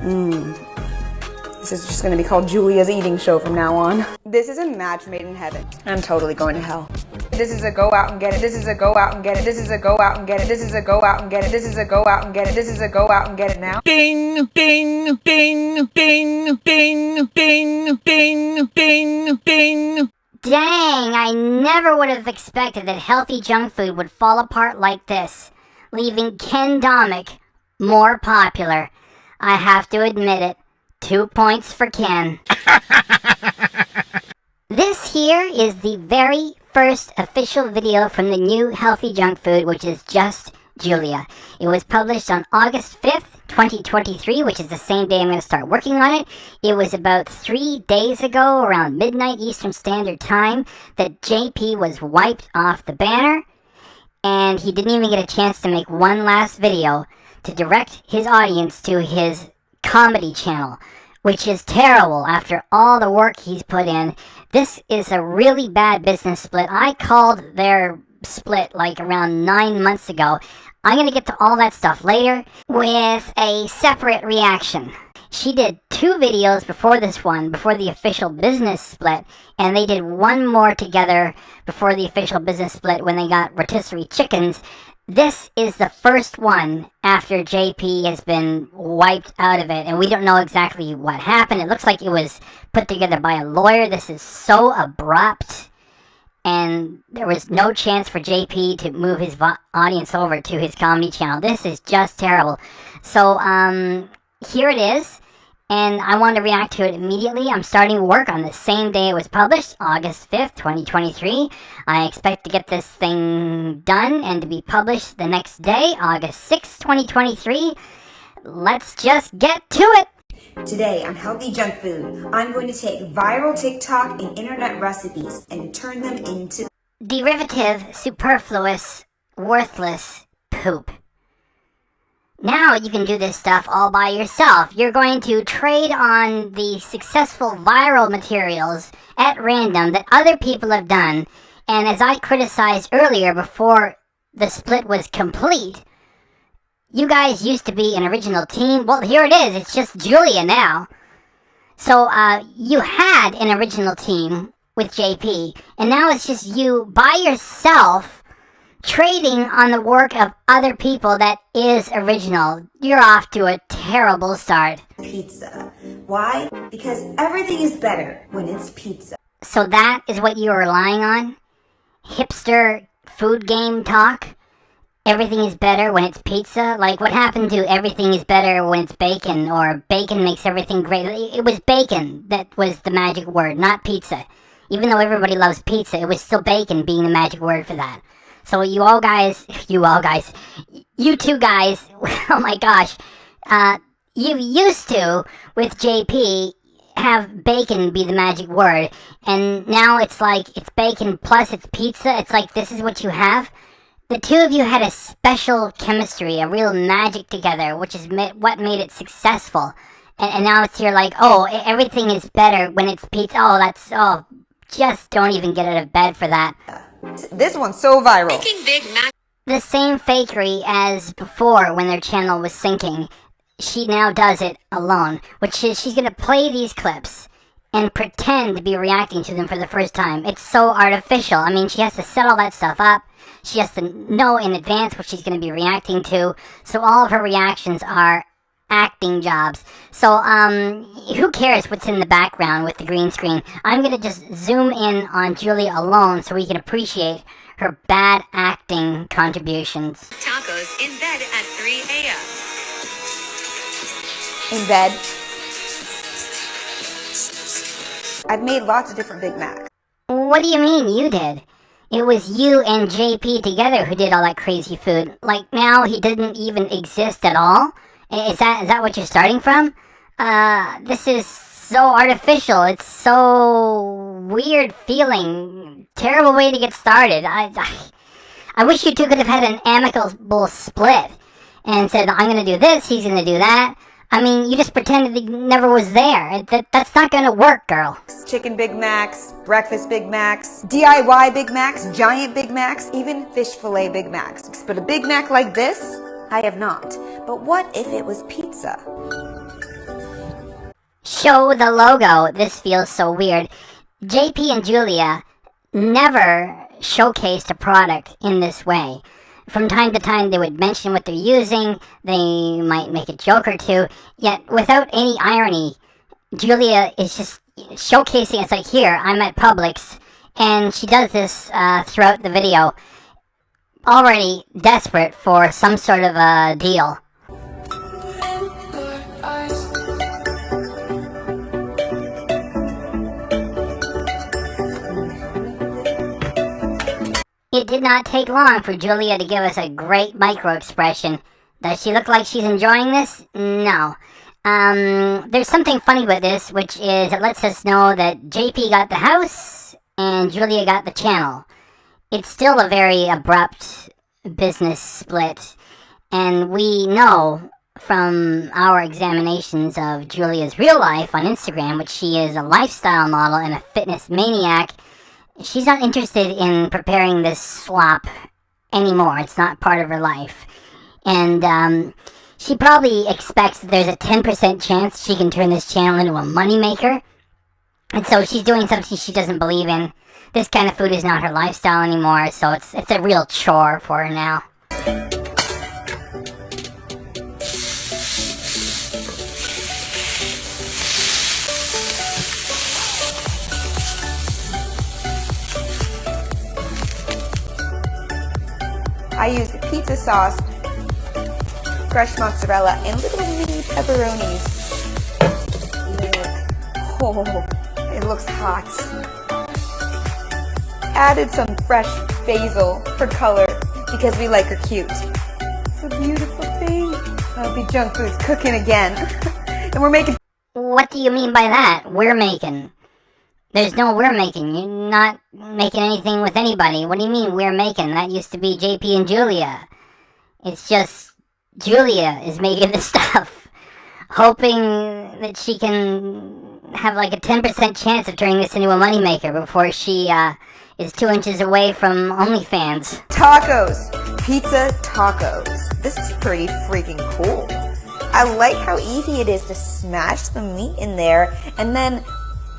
This is just gonna be called Julia's eating show from now on. This is a match made in heaven. I'm totally going to hell. This is a go out and get it. This is a go out and get it. This is a go out and get it. This is a go out and get it. This is a go out and get it. This is a go out and get it now. Ding, ding, ding, ding, ding, ding, ding, ding, ding. Dang, I never would have expected that healthy junk food would fall apart like this, leaving Ken Domik more popular. I have to admit it. 2 points for Ken. This here is the very first official video from the new Healthy Junk Food, which is just Julia. It was published on August 5th, 2023, which is the same day I'm going to start working on it. It was about 3 days ago, around midnight Eastern Standard Time, that JP was wiped off the banner, and he didn't even get a chance to make one last video to direct his audience to his comedy channel, which is terrible after all the work he's put in. This is a really bad business split. I called their split like around 9 months ago. I'm going to get to all that stuff later with a separate reaction. She did 2 videos before this one, before the official business split, and they did one more together before the official business split when they got rotisserie chickens. This is the first one after JP has been wiped out of it, and we don't know exactly what happened. It looks like it was put together by a lawyer. This is so abrupt, and there was no chance for JP to move his audience over to his comedy channel. This is just terrible. So, here it is, and I want to react to it immediately. I'm starting work on the same day it was published, August 5th, 2023. I expect to get this thing done and to be published the next day, August 6th, 2023. Let's just get to it. Today on Healthy Junk Food, I'm going to take viral TikTok and internet recipes and turn them into derivative, superfluous, worthless poop. Now you can do this stuff all by yourself. You're going to trade on the successful viral materials at random that other people have done. And as I criticized earlier before the split was complete, you guys used to be an original team. Well, here it is. It's just Julia now. So you had an original team with JP, and now it's just you by yourself trading on the work of other people that is original. You're off to a terrible start. pizza. Why? Because everything is better when it's pizza. So that is what you're relying on? Hipster food game talk? Everything is better when it's pizza? Like, what happened to everything is better when it's bacon, or bacon makes everything great? It was bacon that was the magic word, not pizza. Even though everybody loves pizza, it was still bacon being the magic word for that. So you two guys, oh my gosh, you used to, with JP, have bacon be the magic word, and now it's like, it's bacon plus it's pizza. It's like, this is what you have? The two of you had a special chemistry, a real magic together, which is what made it successful. And now it's here like, oh, everything is better when it's pizza. Just don't even get out of bed for that. This one's so viral. Making Big Mac. The same fakery as before when their channel was sinking. She now does it alone, which is she's going to play these clips and pretend to be reacting to them for the first time. It's so artificial. I mean, she has to set all that stuff up. She has to know in advance what she's going to be reacting to. So all of her reactions are acting jobs. So, who cares what's in the background with the green screen? I'm going to just zoom in on Julia alone so we can appreciate her bad acting contributions. Tacos in bed at 3 a.m. In bed. I've made lots of different Big Macs. What do you mean you did? It was you and JP together who did all that crazy food. Like, now he didn't even exist at all? Is that what you're starting from? This is so artificial. It's so weird feeling. Terrible way to get started. I wish you two could have had an amicable split and said, I'm going to do this, he's going to do that. I mean, you just pretended he never was there. That's not going to work, girl. Chicken Big Macs, breakfast Big Macs, DIY Big Macs, giant Big Macs, even fish fillet Big Macs. But a Big Mac like this, I have not. But what if it was pizza? show the logo. This feels so weird. JP and Julia never showcased a product in this way. From time to time, they would mention what they're using. They might make a joke or two. Yet, without any irony, Julia is just showcasing. It's like, here, I'm at Publix. And she does this throughout the video. Already desperate for some sort of a deal. It did not take long for Julia to give us a great micro expression. Does she look like she's enjoying this? No. There's something funny with this, which is it lets us know that JP got the house and Julia got the channel. It's still a very abrupt business split, and we know from our examinations of Julia's real life on Instagram, which she is a lifestyle model and a fitness maniac, she's not interested in preparing this slop anymore. It's not part of her life. And she probably expects that there's a 10% chance she can turn this channel into a moneymaker. And so she's doing something she doesn't believe in. This kind of food is not her lifestyle anymore, so it's a real chore for her now. I use pizza sauce, fresh mozzarella, and little mini pepperonis. Oh, it looks hot. Added some fresh basil for color because we like her cute. It's a beautiful thing. Healthy Junk Food's cooking again. And we're making... What do you mean by that? We're making. There's no we're making. You're not making anything with anybody. What do you mean we're making? That used to be JP and Julia. It's just Julia is making the stuff, hoping that she can have like a 10% chance of turning this into a moneymaker before she is 2 inches away from OnlyFans. Tacos. Pizza tacos. This is pretty freaking cool. I like how easy it is to smash the meat in there and then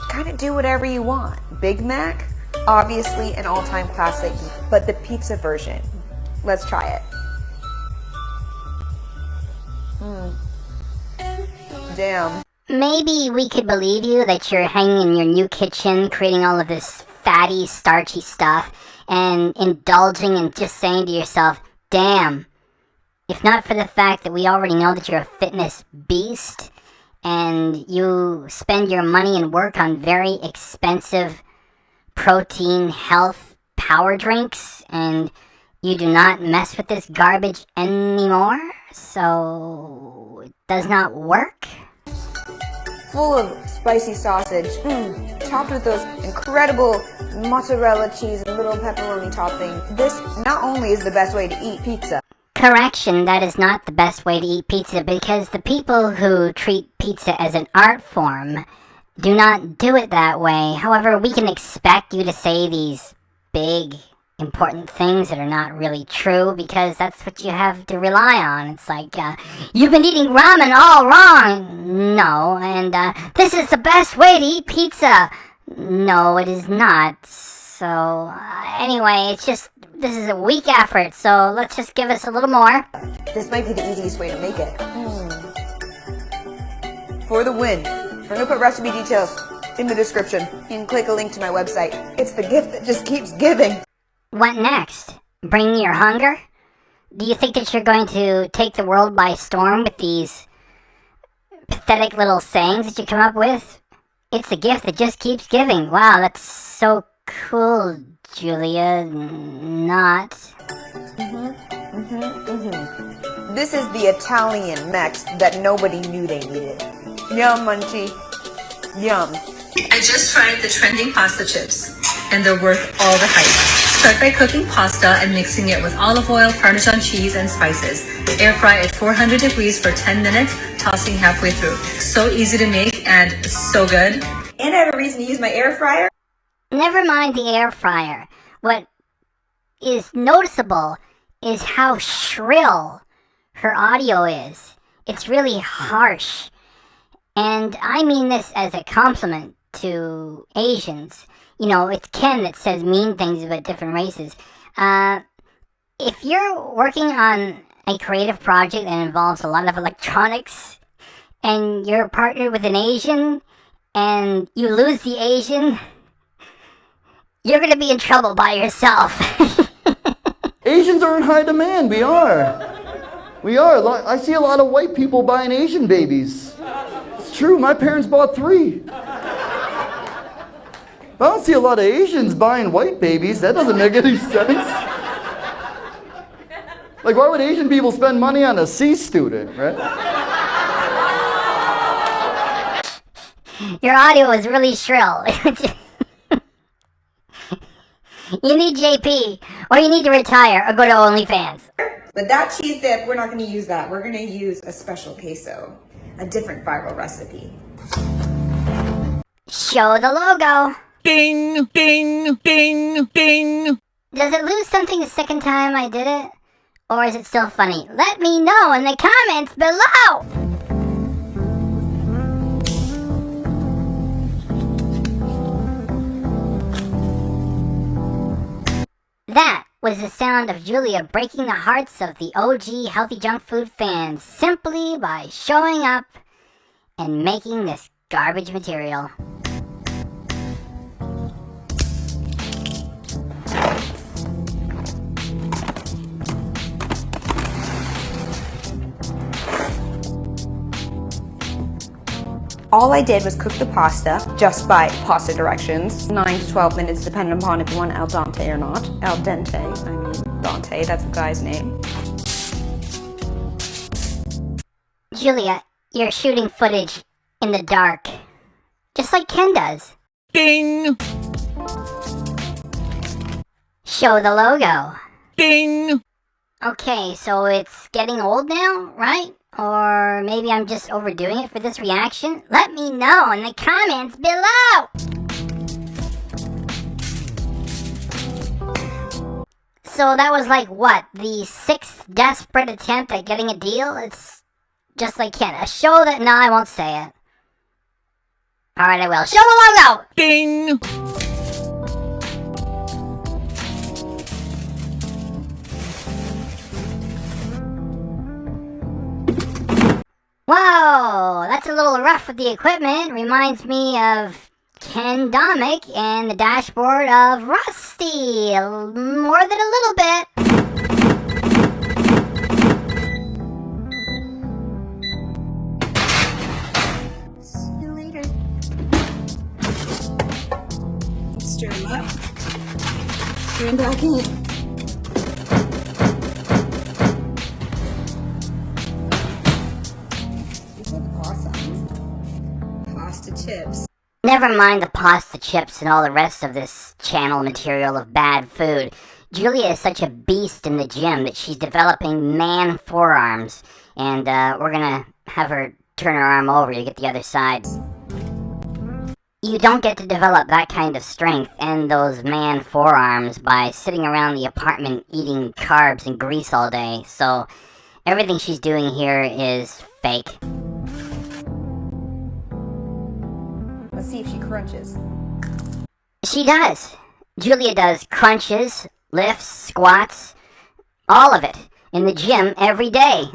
kind of do whatever you want. Big Mac, obviously an all-time classic, but the pizza version. Let's try it. Damn. Maybe we could believe you that you're hanging in your new kitchen, creating all of this fatty, starchy stuff, and indulging and just saying to yourself, damn, if not for the fact that we already know that you're a fitness beast, and you spend your money and work on very expensive protein, health, power drinks, and you do not mess with this garbage anymore, so it does not work? Full of spicy sausage, topped with those incredible mozzarella cheese and little pepperoni topping. This not only is the best way to eat pizza. Correction, that is not the best way to eat pizza, because the people who treat pizza as an art form do not do it that way. However, we can expect you to say these big, important things that are not really true, because that's what you have to rely on. It's like, you've been eating ramen all wrong. No, and this is the best way to eat pizza. No, it is not. So, anyway, it's just, this is a weak effort, so let's just give us a little more. This might be the easiest way to make it. For the win. I'm going to put recipe details in the description. You can click a link to my website. It's the gift that just keeps giving. What next? Bring your hunger? Do you think that you're going to take the world by storm with these pathetic little sayings that you come up with? It's the gift that just keeps giving. Wow, that's so cool, Julia. Not. This is the Italian Mex that nobody knew they needed. Yum, Munchie. Yum. I just tried the trending pasta chips, and they're worth all the hype. Start by cooking pasta and mixing it with olive oil, Parmesan cheese, and spices. Air fry at 400 degrees for 10 minutes, tossing halfway through. So easy to make and so good. And I have a reason to use my air fryer. Never mind the air fryer. What is noticeable is how shrill her audio is. It's really harsh. And I mean this as a compliment to Asians. You know, it's Ken that says mean things about different races. If you're working on a creative project that involves a lot of electronics, and you're partnered with an Asian, and you lose the Asian, you're gonna be in trouble by yourself. Asians are in high demand. We are. I see a lot of white people buying Asian babies. It's true. My parents bought 3. But I don't see a lot of Asians buying white babies. That doesn't make any sense. Like, why would Asian people spend money on a C student, right? Your audio is really shrill. You need JP, or you need to retire, or go to OnlyFans. But that cheese dip, we're not going to use that. We're going to use a special queso, a different viral recipe. Show the logo. Ding, ding, ding, ding. Does it lose something the second time I did it? Or is it still funny? Let me know in the comments below! That was the sound of Julia breaking the hearts of the OG Healthy Junk Food fans simply by showing up and making this garbage material. All I did was cook the pasta just by pasta directions. 9 to 12 minutes, depending upon if you want al dente or not. Al dente, I mean Dante, that's a guy's name. Julia, you're shooting footage in the dark, just like Ken does. Ding, Show the logo. ding. Okay, so it's getting old now, right? Or maybe I'm just overdoing it for this reaction? Let me know in the comments below! So that was like what? The 6th desperate attempt at getting a deal? It's just like Ken. A show that... No, I won't say it. Alright, I will. Show the logo! Ding! Whoa, that's a little rough with the equipment. Reminds me of Ken Domik and the dashboard of Rusty. More than a little bit. See you later. Stir him up. Stir him back in. Pasta chips. Never mind the pasta chips and all the rest of this channel material of bad food. Julia is such a beast in the gym that she's developing man forearms. And we're gonna have her turn her arm over to get the other side. You don't get to develop that kind of strength and those man forearms by sitting around the apartment eating carbs and grease all day. So everything she's doing here is fake. Let's see if she crunches. She does. Julia does crunches, lifts, squats, all of it in the gym every day.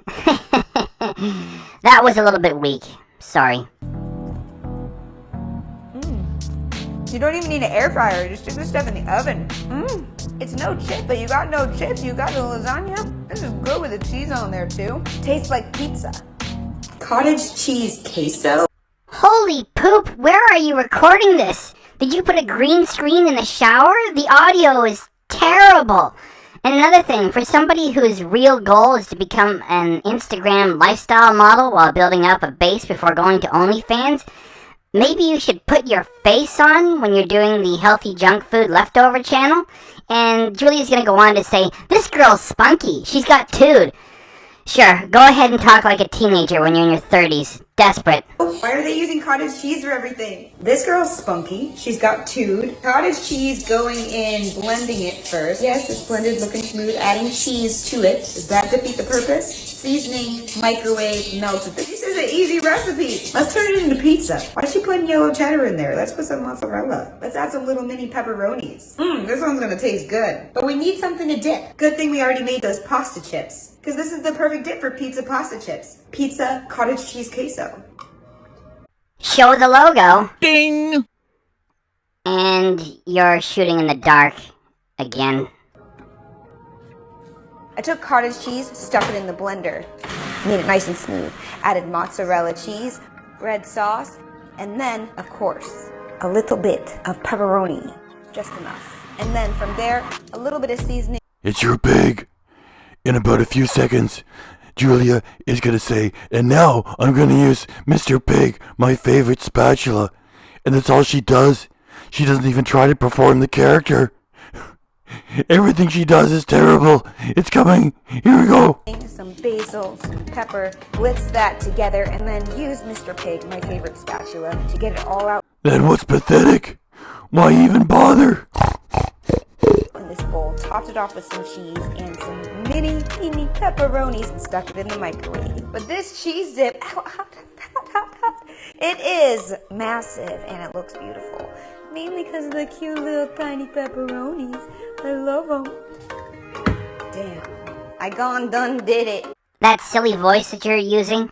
That was a little bit weak. Sorry. You don't even need an air fryer. Just stick this stuff in the oven. It's no chip, but you got no chips. You got the lasagna. This is good with the cheese on there too. Tastes like pizza. Cottage cheese queso. Holy poop, where are you recording this? Did you put a green screen in the shower? The audio is terrible. And another thing, for somebody whose real goal is to become an Instagram lifestyle model while building up a base before going to OnlyFans, maybe you should put your face on when you're doing the Healthy Junk Food Leftover channel. And Julia's gonna go on to say, this girl's spunky. She's got tude. Sure, go ahead and talk like a teenager when you're in your 30s. Desperate. Why are they using cottage cheese for everything? This girl's spunky. She's got tude. Cottage cheese going in, blending it first. Yes, it's blended, looking smooth. Adding cheese to it. Does that defeat the purpose? Seasoning, microwave, melted. This is an easy recipe. Let's turn it into pizza. Why is she putting yellow cheddar in there? Let's put some mozzarella. Let's add some little mini pepperonis. This one's gonna taste good. But we need something to dip. Good thing we already made those pasta chips. Because this is the perfect dip for pizza pasta chips. Pizza cottage cheese queso. Show the logo. Ding. And you're shooting in the dark again. I took cottage cheese, stuck it in the blender, made it nice and smooth, added mozzarella cheese, red sauce, and then, of course, a little bit of pepperoni, just enough. And then from there, a little bit of seasoning. It's your pig. In about a few seconds, Julia is gonna say, and now I'm gonna use Mr. Pig, my favorite spatula. And that's all she does. She doesn't even try to perform the character. Everything she does is terrible. It's coming. Here we go. Some basil, some pepper, blitz that together, and then use Mr. Pig, my favorite spatula, to get it all out Then what's pathetic? Why even bother? in this bowl. Topped it off with some cheese and some mini pepperonis and stuck it in the microwave. But this cheese dip, it is massive and it looks beautiful. Mainly because of the cute little tiny pepperonis. I love them. Damn. I gone done did it. That silly voice that you're using,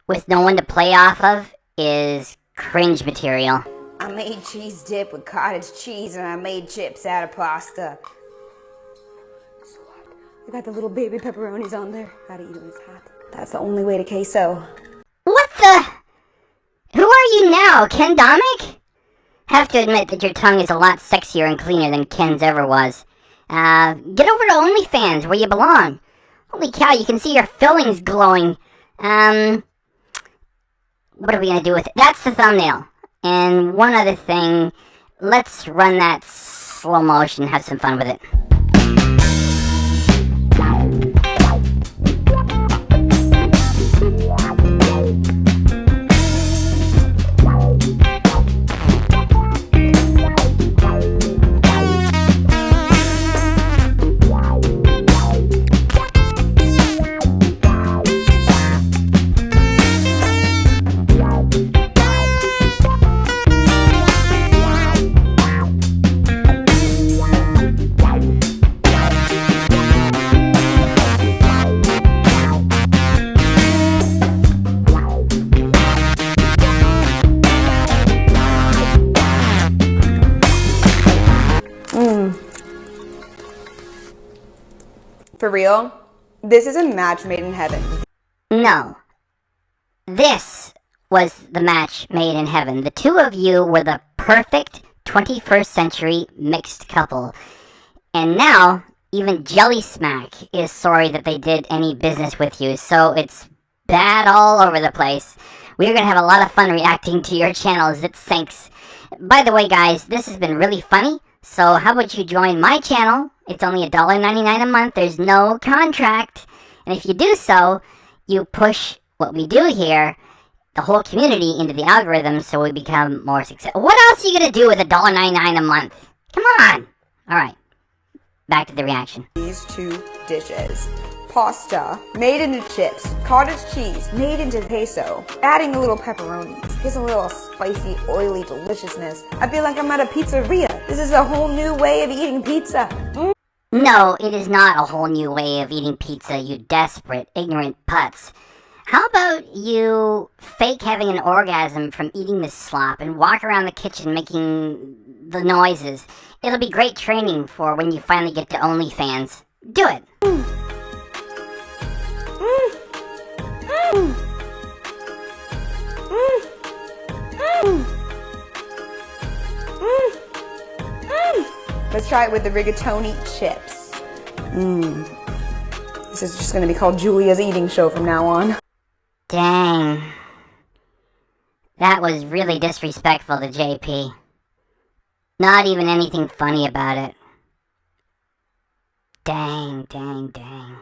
with no one to play off of, is cringe material. I made cheese dip with cottage cheese and I made chips out of pasta. So hot. I got the little baby pepperonis on there. Gotta eat them, it's hot. That's the only way to queso. What the? Who are you now, Ken Domik? Have to admit that your tongue is a lot sexier and cleaner than Ken's ever was. Get over to OnlyFans, where you belong. Holy cow, you can see your fillings glowing. What are we gonna do with it? That's the thumbnail. And one other thing, let's run that slow motion and have some fun with it. For real? This is a match made in heaven. No. This was the match made in heaven. The two of you were the perfect 21st century mixed couple. And now, even Jelly Smack is sorry that they did any business with you, so it's bad all over the place. We're gonna have a lot of fun reacting to your channel as it sinks. By the way, guys, this has been really funny, so how about you join my channel? It's only $1.99 a month, there's no contract. And if you do so, you push what we do here, the whole community, into the algorithm so we become more successful. What else are you gonna do with $1.99 a month? Come on! Alright, back to the reaction. These two dishes. Pasta, made into chips. Cottage cheese, made into queso. Adding a little pepperonis. Gives a little spicy, oily deliciousness. I feel like I'm at a pizzeria. This is a whole new way of eating pizza. No, it is not a whole new way of eating pizza, you desperate, ignorant putz. How about you fake having an orgasm from eating this slop and walk around the kitchen making the noises? It'll be great training for when you finally get to OnlyFans. Do it! Let's try it with the rigatoni chips. This is just going to be called Julia's eating show from now on. Dang. That was really disrespectful to JP. Not even anything funny about it. Dang, dang, dang.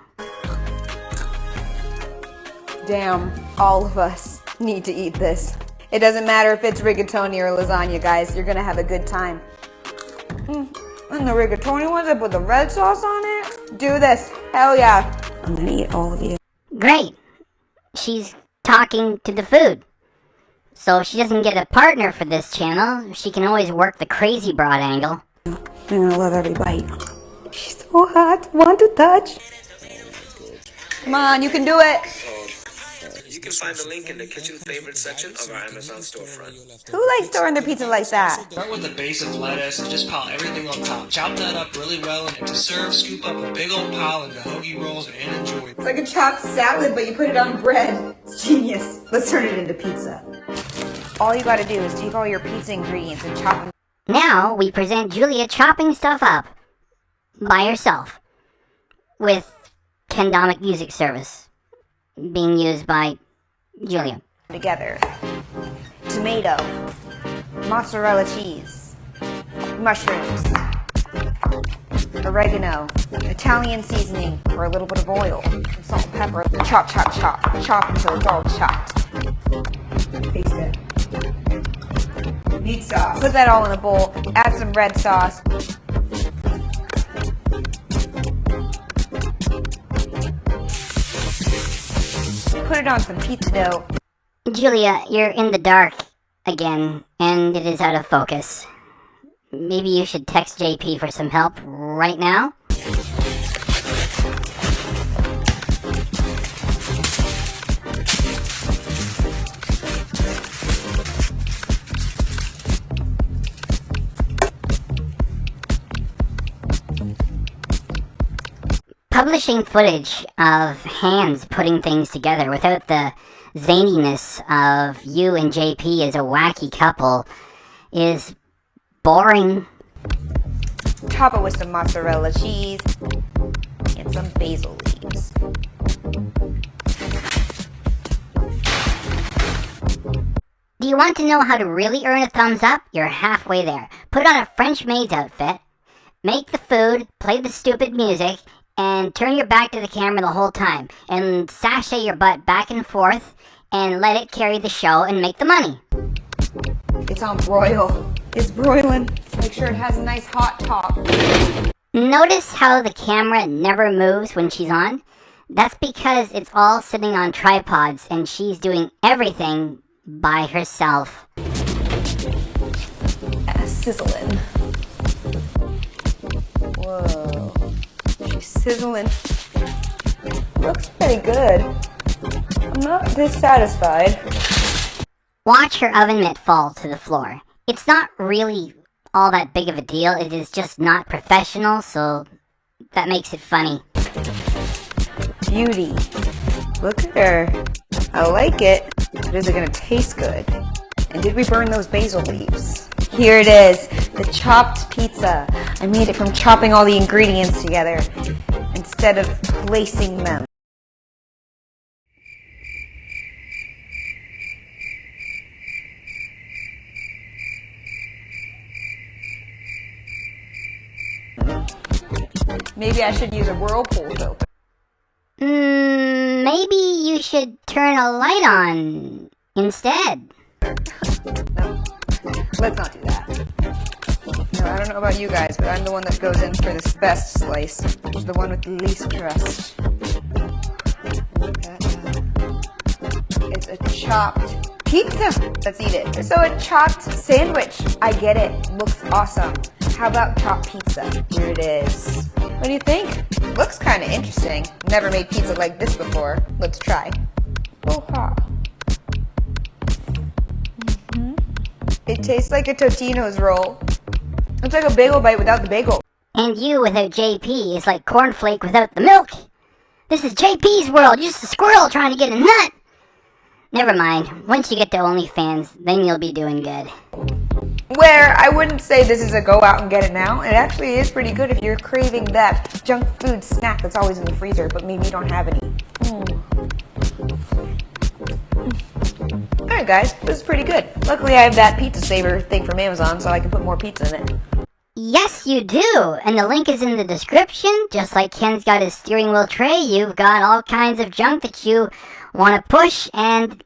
Damn, all of us. need to eat this. It doesn't matter if it's rigatoni or lasagna, guys. You're gonna have a good time. And the rigatoni ones, I put the red sauce on it. Do this. Hell yeah. I'm gonna eat all of you. Great. She's talking to the food. So if she doesn't get a partner for this channel, she can always work the crazy broad angle. I'm gonna love every bite. She's so hot. Want to touch? Come on, you can do it. You can find the link in the kitchen favorite section of our Amazon storefront. Who likes throwing their pizza like that? Start with a base of lettuce and just pile everything on top. Chop that up really well, and to serve, scoop up a big old pile into hoagie rolls and enjoy. It's like a chopped salad, but you put it on bread. It's genius. Let's turn it into pizza. All you gotta do is take all your pizza ingredients and chop them. Now we present Julia chopping stuff up by herself with Ken Domik music service being used by Julia. Together. Tomato, mozzarella cheese, mushrooms, oregano, Italian seasoning for a little bit of oil, salt and pepper. Chop, chop, chop. Chop until it's all chopped. Paste it. Meat sauce. Put that all in a bowl. Add some red sauce. Put it on some pizza dough. Julia, you're in the dark again, and it is out of focus. Maybe you should text JP for some help right now? Publishing footage of hands putting things together without the zaniness of you and JP as a wacky couple is boring. Top it with some mozzarella cheese and some basil leaves. Do you want to know how to really earn a thumbs up? You're halfway there. Put on a French maid's outfit, make the food, play the stupid music, and turn your back to the camera the whole time, and sashay your butt back and forth, and let it carry the show and make the money. It's on broil. It's broiling. Make sure it has a nice hot top. Notice how the camera never moves when she's on? That's because it's all sitting on tripods, and she's doing everything by herself. Sizzling. Whoa. She's sizzling. Looks pretty good. I'm not dissatisfied. Watch her oven mitt fall to the floor. It's not really all that big of a deal. It is just not professional, so that makes it funny. Beauty. Look at her. I like it. But is it gonna taste good? And did we burn those basil leaves? Here it is, the chopped pizza. I made it from chopping all the ingredients together instead of placing them. Maybe I should use a whirlpool filter. Maybe you should turn a light on instead. No, let's not do that. No, I don't know about you guys, but I'm the one that goes in for this best slice. The one with the least crust. It's a chopped pizza. Let's eat it. So a chopped sandwich. I get it. Looks awesome. How about chopped pizza? Here it is. What do you think? Looks kind of interesting. Never made pizza like this before. Let's try. Oh, hot. It tastes like a Totino's roll. It's like a bagel bite without the bagel. And you without JP is like cornflake without the milk. This is JP's world, just a squirrel trying to get a nut. Never mind. Once you get to OnlyFans, then you'll be doing good. Where I wouldn't say this is a go out and get it now. It actually is pretty good if you're craving that junk food snack that's always in the freezer, but maybe you don't have any. Alright guys, this is pretty good. Luckily I have that pizza saver thing from Amazon, so I can put more pizza in it. Yes, you do! And the link is in the description. Just like Ken's got his steering wheel tray, you've got all kinds of junk that you want to push, and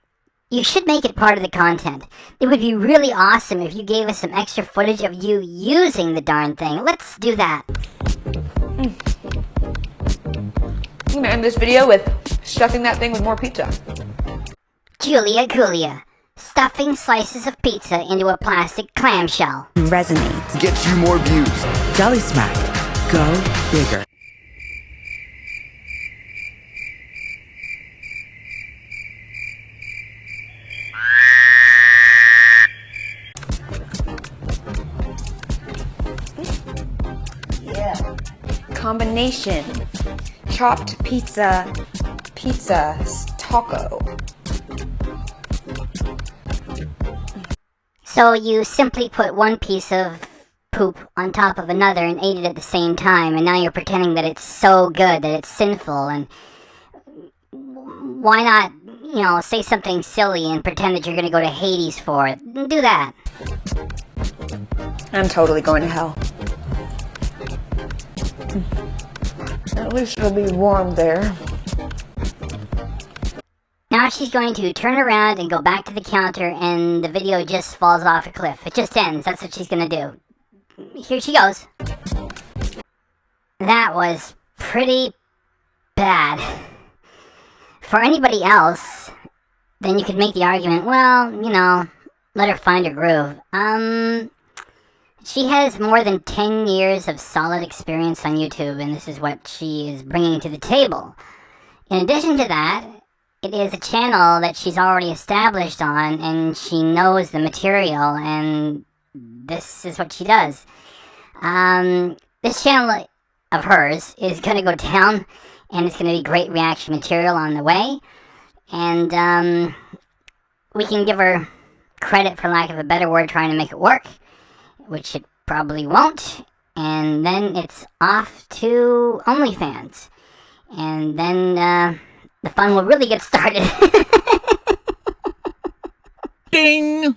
You should make it part of the content. It would be really awesome if you gave us some extra footage of you using the darn thing. Let's do that. I'm gonna end this video with stuffing that thing with more pizza. Julia Coolia. Stuffing slices of pizza into a plastic clamshell. Resonates. Get you more views. Jelly Smack. Go bigger. Yeah. Combination. Chopped pizza. Pizza. Taco. So you simply put one piece of poop on top of another and ate it at the same time, and now you're pretending that it's so good that it's sinful, and why not, say something silly and pretend that you're gonna go to Hades for it? Do that. I'm totally going to hell. At least it'll be warm there. Now she's going to turn around and go back to the counter, and the video just falls off a cliff. It just ends. That's what she's gonna do. Here she goes. That was pretty bad. For anybody else, then you could make the argument, well, let her find her groove. She has more than 10 years of solid experience on YouTube, and this is what she is bringing to the table. In addition to that, it is a channel that she's already established on, and she knows the material, and this is what she does. This channel of hers is going to go down, and it's going to be great reaction material on the way, and we can give her credit, for lack of a better word, trying to make it work, which it probably won't, and then it's off to OnlyFans, and then the fun will really get started. Ding!